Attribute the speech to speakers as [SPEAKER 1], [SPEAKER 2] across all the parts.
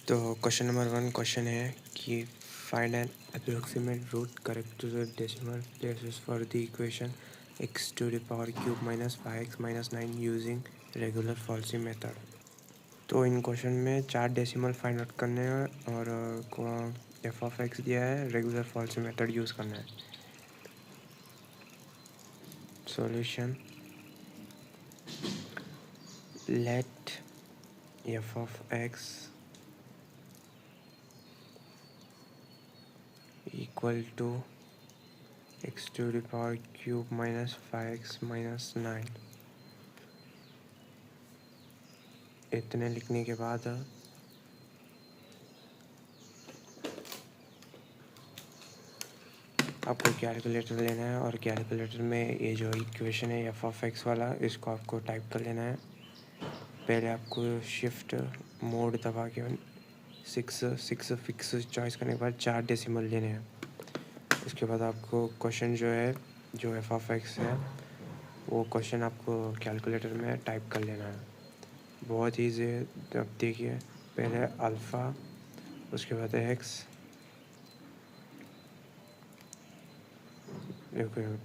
[SPEAKER 1] तो question number 1 question है कि find an approximate root correct to the decimal places for the equation x to the power cube minus 5x minus 9 using regular falsi method. तो इन question में 4 decimal find out करने हैं और F of x दिया है, regular falsi method use करना है। Solution let F of x equal to x to the power cube minus 5x minus 9। इतने लिखने के बाद आपको कैलकुलेटर लेना है और कैलकुलेटर में ये जो इक्वेशन है एफ ऑफ एक्स वाला, इसको आपको टाइप कर लेना है। पहले आपको शिफ्ट मोड दबा के सिक्स फिक्स चॉइस करने के बाद 4 डेसिमल लेने हैं। उसके बाद आपको क्वेश्चन जो है, जो एफ ऑफ एक्स है, वो क्वेश्चन आपको कैलकुलेटर में टाइप कर लेना है। बहुत ईजी है। अब देखिए, पहले अल्फ़ा, उसके बाद एक्स,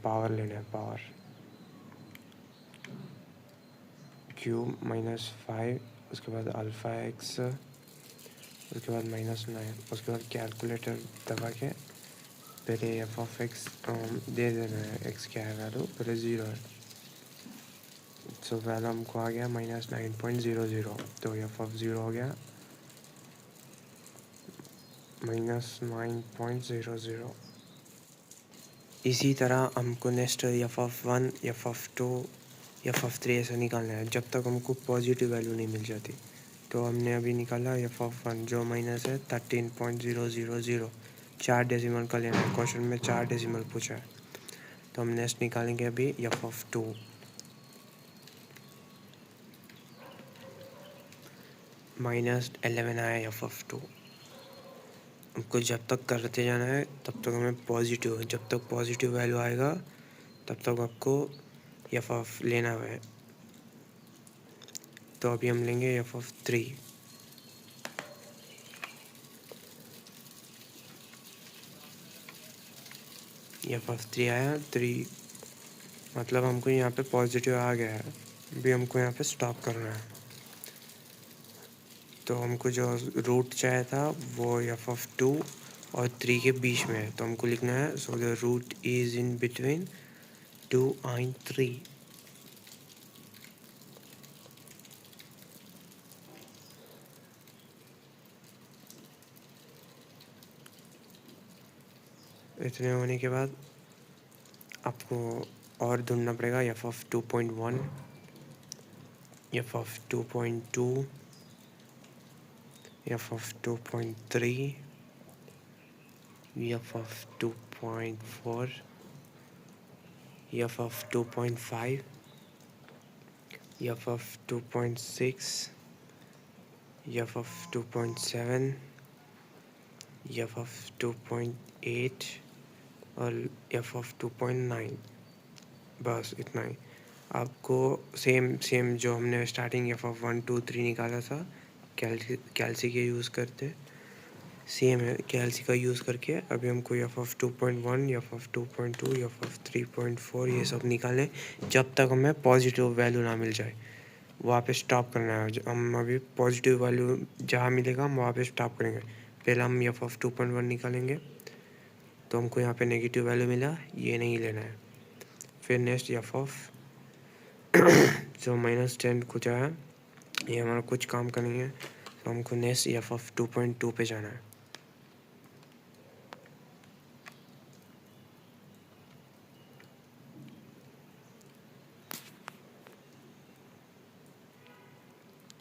[SPEAKER 1] पावर लेना है, पावर क्यूब माइनस 5, उसके बाद अल्फ़ा एक्स, उसके बाद माइनस 9, उसके बाद कैलकुलेटर दबा के पहले एफ ऑफ एक्स दे देना है। एक्स क्या है वैल्यू, पहले 0 है, सो वैल्यू हमको आ गया -9.00। तो एफ ऑफ 0 हो गया -9.00। इसी तरह हमको next F of 1, F of 2, F of 3 ऐसा निकालना है जब तक हमको पॉजिटिव वैल्यू नहीं मिल जाती। तो हमने अभी निकाला एफ ऑफ 1 जो माइनस है 13.000। 4 डेसिमल का लेना है, क्वेश्चन में 4 डेसिमल पूछा है। तो हम नेक्स्ट निकालेंगे अभी एफ ऑफ 2, -11 आया एफ ऑफ 2। हमको जब तक करते जाना है तब तक हमें पॉजिटिव, जब तक पॉजिटिव वैल्यू आएगा तब तक आपको एफ ऑफ लेना है। तो अभी हम लेंगे एफ ऑफ 3। एफ ऑफ 3 आया 3, मतलब हमको यहाँ पे पॉजिटिव आ गया है। अभी हमको यहाँ पे स्टॉप करना है। तो हमको जो रूट चाहिए था वो एफ ऑफ 2 और 3 के बीच में है, तो हमको लिखना है so the root is in between 2 and 3। इतने होने के बाद आपको और ढूंढना पड़ेगा F of 2.1, F of 2.2, F of 2.3, F of 2.4, F of 2.5, F of 2.6, F of 2.7, F of 2.8 और एफ ऑफ 2.9। बस इतना ही। आपको सेम जो हमने स्टार्टिंग एफ ऑफ 1, 2, 3 निकाला था कैल्सी के यूज़ करते, सेम है। कैल्सी का यूज़ करके अभी हमको F of 2.1, F of 2.2, F of 3.4 ये सब निकालें जब तक हमें पॉजिटिव वैल्यू ना मिल जाए। वहाँ पे स्टॉप करना है। हम अभी पॉजिटिव वैल्यू जहाँ मिलेगा हम वहाँ पे स्टॉप करेंगे। पहले हम एफ ऑफ 2.1 निकालेंगे, तो हमको यहाँ पे नेगेटिव वैल्यू मिला, ये नहीं लेना है। फिर नेक्स्ट एफ ऑफ जो -10 कुछ है, ये हमारा कुछ काम का नहीं है, तो हमको नेक्स्ट एफ ऑफ 2.2 पे जाना है।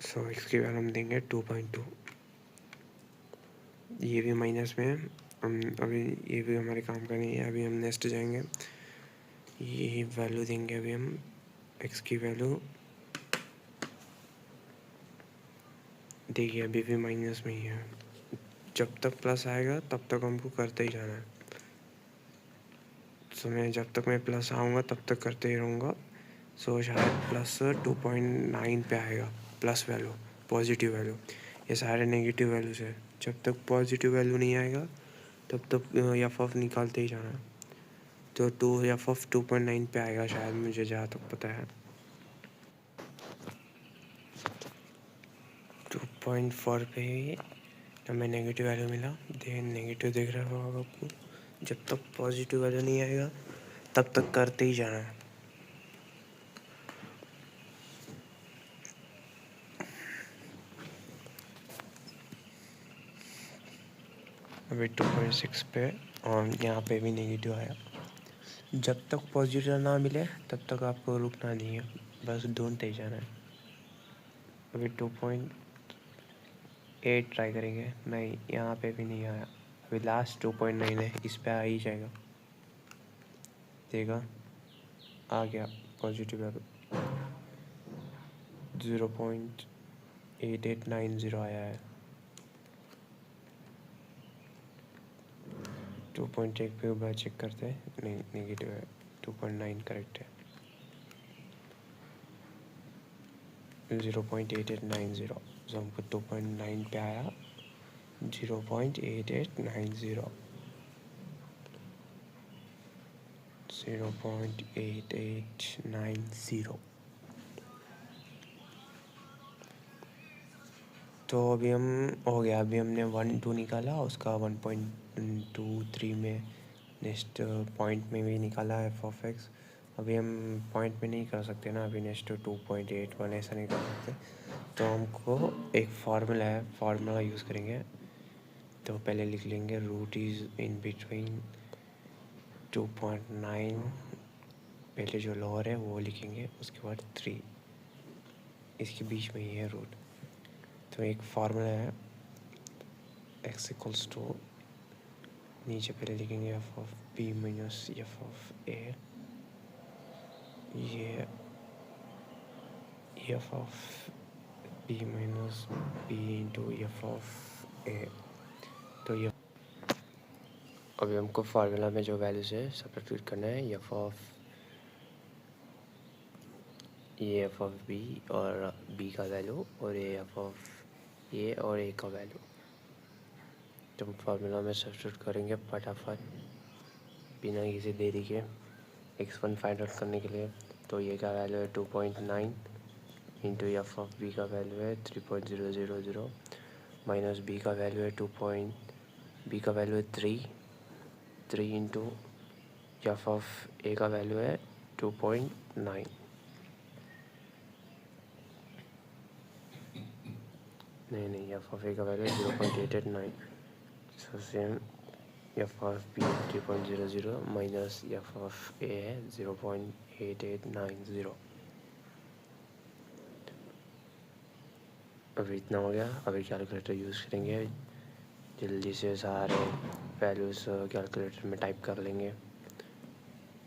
[SPEAKER 1] सो इसकी वैल्यू हम देंगे 2.2। ये भी माइनस में है, हम अभी ये भी हमारे काम का नहीं है। अभी हम नेक्स्ट जाएंगे, ये वैल्यू देंगे अभी हम एक्स की वैल्यू। देखिए अभी भी माइनस में ही है, जब तक प्लस आएगा तब तक हमको करते ही जाना है। सो मैं जब तक मैं प्लस आऊँगा तब तक करते ही रहूँगा। सो शायद +2.9 पे आएगा प्लस वैल्यू, पॉजिटिव वैल्यू। ये सारे नेगेटिव वैल्यूज है। जब तक पॉजिटिव वैल्यू नहीं आएगा तब तक एफ ऑफ निकालते ही जाना। तो एफ ऑफ 2.9 पे आएगा शायद, मुझे जहाँ तक पता है। 2.4 पे हमें नेगेटिव वैल्यू मिला। नेगेटिव दिख रहा होगा आपको। जब तक पॉजिटिव वैल्यू नहीं आएगा तब तक करते ही जाना है। अभी 2.6 पे और यहाँ पे भी नेगेटिव आया। जब तक पॉजिटिव ना मिले तब तक आपको रुकना नहीं है, बस ढूंढते ही जाना है। अभी 2.8 ट्राई करेंगे। नहीं, यहाँ पे भी नहीं आया। अभी लास्ट 2.9 है, इस पे आ ही जाएगा। देखा, आ गया पॉजिटिव वैल्यू। 0.8890 आया है। 2.1 पे एक बार चेक करते हैं। नहीं, नेगेटिव है। 2.9 करेक्ट है। 0.8890, तो हमको 2.9 पे आया। 0.8890 0.8890। तो अभी हम हो गया। अभी हमने 1-2 निकाला, उसका 1.23 में नेक्स्ट पॉइंट में भी निकाला एफ ऑफ एक्स। अभी हम पॉइंट में नहीं कर सकते ना, अभी नेक्स्ट 2.81 ऐसा नहीं कर सकते। तो हमको एक फार्मूला है, फार्मूला यूज़ करेंगे। तो पहले लिख लेंगे रूट इज़ इन बिटवीन 2.9, पहले जो लोअर है वो लिखेंगे, उसके बाद 3, इसके बीच में ही है रूट। तो एक फार्मूला है x इक्वल्स टू, नीचे पहले लिखेंगे f of b minus f of a, ये f of b minus b into f of a. तो ये अभी हमको फार्मूला में जो वैल्यूज है सब्स्टिट्यूट करना है। एफ ऑफ ये एफ ऑफ बी और बी का वैल्यू, और ये एफ ऑफ ए और ए का वैल्यू। तो हम फार्मूला में सब्स्टिट्यूट करेंगे फटाफट बिना किसी देरी के x1 फाइंड आउट करने के लिए। तो ये का वैल्यू है 2.9 इंटू एफ ऑफ बी का वैल्यू है 3.000 माइनस बी का वैल्यू है 3 इंटू एफ ऑफ ए का वैल्यू है 2.9। नहीं, एफ ऑफ ए का वैल्यू है 0.889। So same f of b 3.00 minus f of a है 0.8890। अभी इतना हो गया। अभी कैलकुलेटर यूज़ करेंगे, जल्दी से सारे वैल्यूज़ कैलकुलेटर में टाइप कर लेंगे।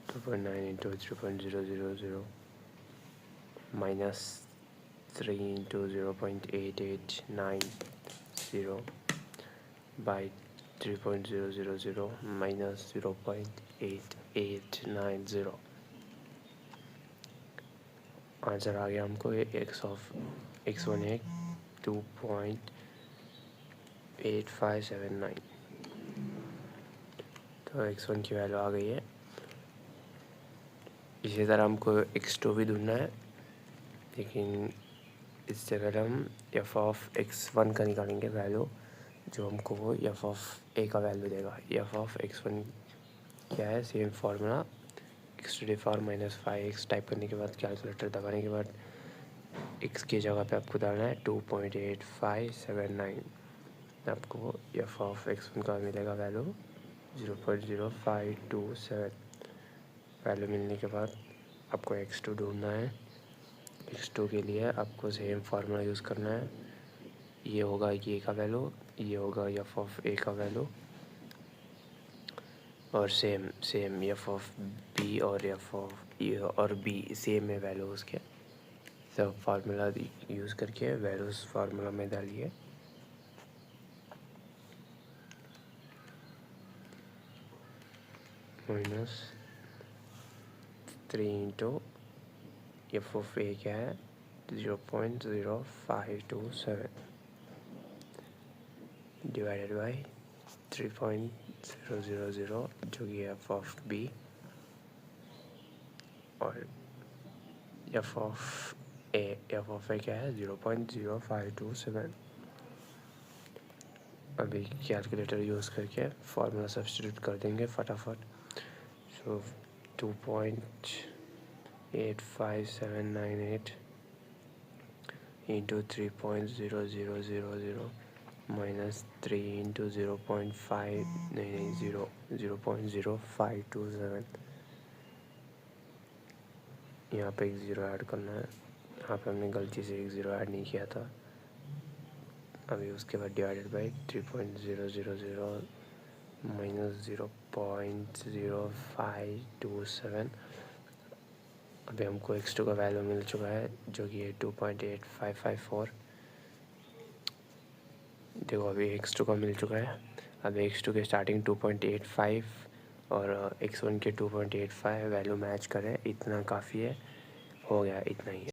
[SPEAKER 1] 2.9 into 3.000 minus 3 into 0.8890 by 3.000 minus 0.8890। Answer आ गया हमको x1 है 2.8579। तो x1 की वैल्यू आ गई है। इसी तरह हमको x2 भी ढूंढना है, लेकिन इससे पहले हम एफ ऑफ x1 का निकालेंगे वैल्यू, जो हमको वो एफ ऑफ ए का वैल्यू देगा। एफ ऑफ x1 क्या है, सेम फार्मूला x⁻⁻5x टाइप करने के बाद कैलकुलेटर दबाने के बाद x की जगह पे आपको डालना है 2.8579। आपको एफ ऑफ x1 का मिलेगा वैल्यू 0.0527। वैल्यू मिलने के बाद आपको x2 ढूंढना है। x2 के लिए आपको सेम फार्मूला यूज़ करना है। ये होगा ये का वैल्यू, ये होगा एफ ऑफ ए का वैल्यू, और सेम एफ ऑफ बी और एफ ऑफ ए और बी सेम है वैल्यू उसके। सब फार्मूला यूज़ करके वैल्यूज़ फार्मूला में डालिए। माइनस 3 इंटू एफ ऑफ ए क्या है 0.0527 डिवाइडेड बाई 3.000 जो कि एफ ऑफ बी और एफ ऑफ ए क्या है 0.0527। अभी कैलकुलेटर यूज़ करके फार्मूला सब्स्टिट्यूट कर देंगे फटाफट। सो 2.85798 इंटू 3.0000 माइनस 3 इंटू 0.0527। यहाँ पे एक ज़ीरो ऐड करना है, यहाँ पे हमने गलती से एक ज़ीरो ऐड नहीं किया था। अभी उसके बाद डिवाइडेड बाई 3.000 माइनस 0.0527। अभी हमको x2 का वैल्यू मिल चुका है जो कि है 2.8554। देखो अभी x2 का मिल चुका है। अभी x2 के स्टार्टिंग 2.85 और x1 के 2.85 वैल्यू मैच करें, इतना काफ़ी है, हो गया, इतना ही है।